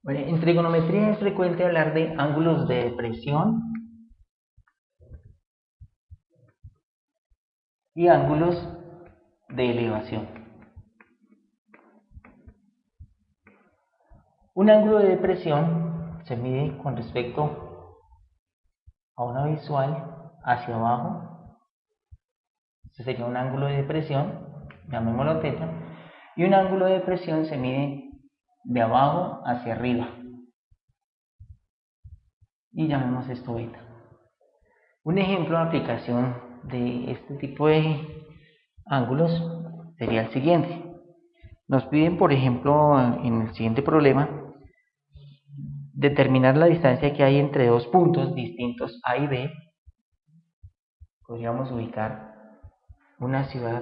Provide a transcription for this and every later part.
Bueno, en trigonometría es frecuente hablar de ángulos de depresión y ángulos de elevación. Un ángulo de depresión se mide con respecto a una visual hacia abajo. Este sería un ángulo de depresión, llamémoslo teta, y un ángulo de depresión se mide de abajo hacia arriba y llamemos esto beta. Un ejemplo de aplicación de este tipo de ángulos sería el siguiente. Nos piden, por ejemplo, en el siguiente problema, determinar la distancia que hay entre dos puntos distintos A y B. Podríamos ubicar una ciudad,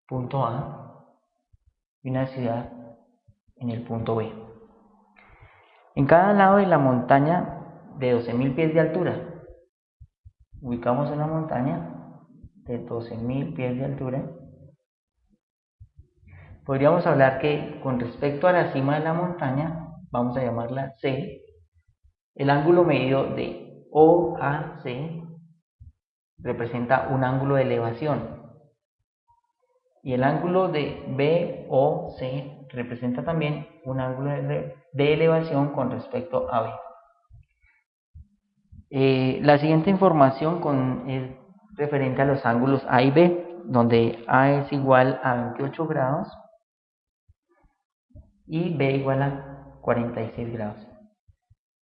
punto A, y una ciudad en el punto B. En cada lado de la montaña de 12.000 pies de altura, ubicamos una montaña de 12.000 pies de altura. Podríamos hablar que con respecto a la cima de la montaña, vamos a llamarla C, el ángulo medido de O a C representa un ángulo de elevación y el ángulo de BOC representa también un ángulo de elevación con respecto a B. La siguiente información es referente a los ángulos A y B, donde A es igual a 28 grados y B igual a 46 grados.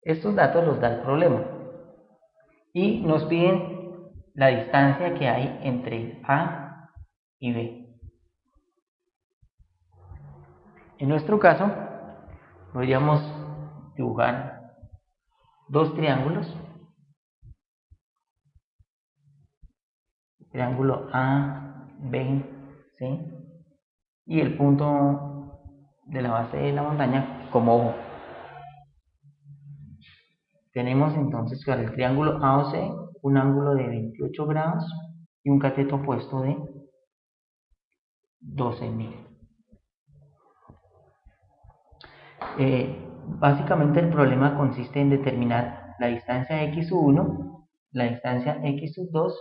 Estos datos los da el problema y nos piden la distancia que hay entre A y B. En nuestro caso, podríamos dibujar dos triángulos, triángulo A, B, C, y el punto de la base de la montaña como ojo. Tenemos entonces para el triángulo AOC un ángulo de 28 grados y un cateto opuesto de 12.000. Básicamente el problema consiste en determinar la distancia x1, la distancia x2,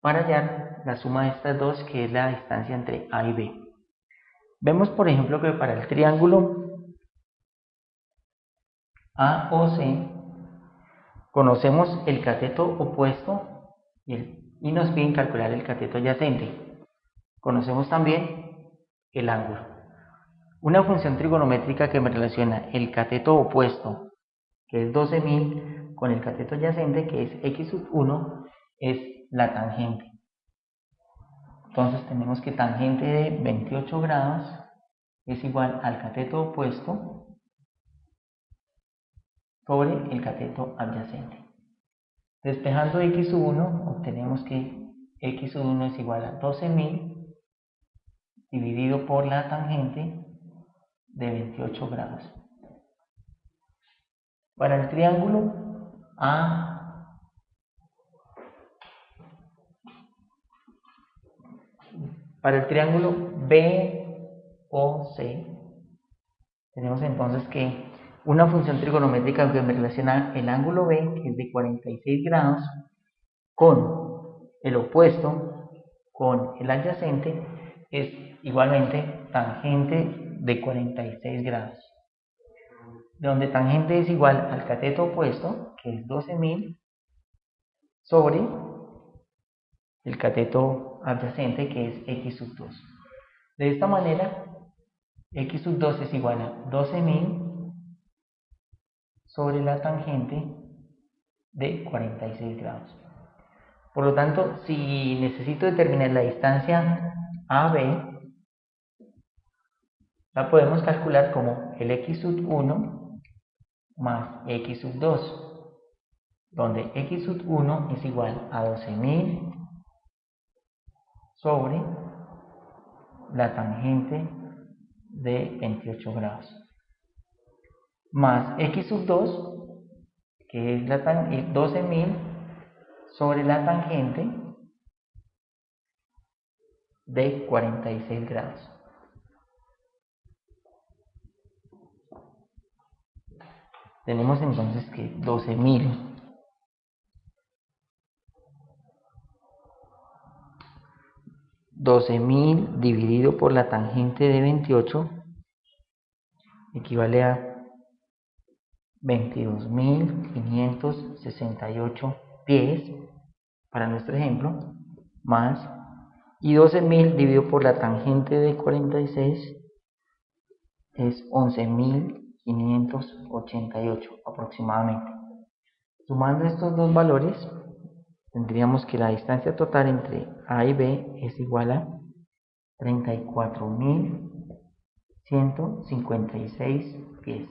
para hallar la suma de estas dos, que es la distancia entre A y B. Vemos, por ejemplo, que para el triángulo AOC conocemos el cateto opuesto y nos piden calcular el cateto adyacente. Conocemos también el ángulo. Una función trigonométrica que me relaciona el cateto opuesto, que es 12.000, con el cateto adyacente, que es x1, es la tangente. Entonces tenemos que tangente de 28 grados es igual al cateto opuesto sobre el cateto adyacente. Despejando x1, obtenemos que x1 es igual a 12.000 dividido por la tangente de 28 grados. Para el triángulo BOC, tenemos entonces que una función trigonométrica que me relaciona el ángulo B, que es de 46 grados, con el opuesto, con el adyacente, es igualmente tangente de 46 grados. Donde tangente es igual al cateto opuesto, que es 12.000, sobre el cateto adyacente, que es x2. De esta manera, x2 es igual a 12.000 sobre la tangente de 46 grados. Por lo tanto, si necesito determinar la distancia AB, la podemos calcular como el x1 más x2, donde x1 es igual a 12.000 sobre la tangente de 28 grados, más x2, que es 12.000 sobre la tangente de 46 grados. Tenemos entonces que 12.000 dividido por la tangente de 28 equivale a 22.568 pies para nuestro ejemplo, más, y 12.000 dividido por la tangente de 46 es 11.588 aproximadamente. Sumando estos dos valores, tendríamos que la distancia total entre A y B es igual a 34.156 pies.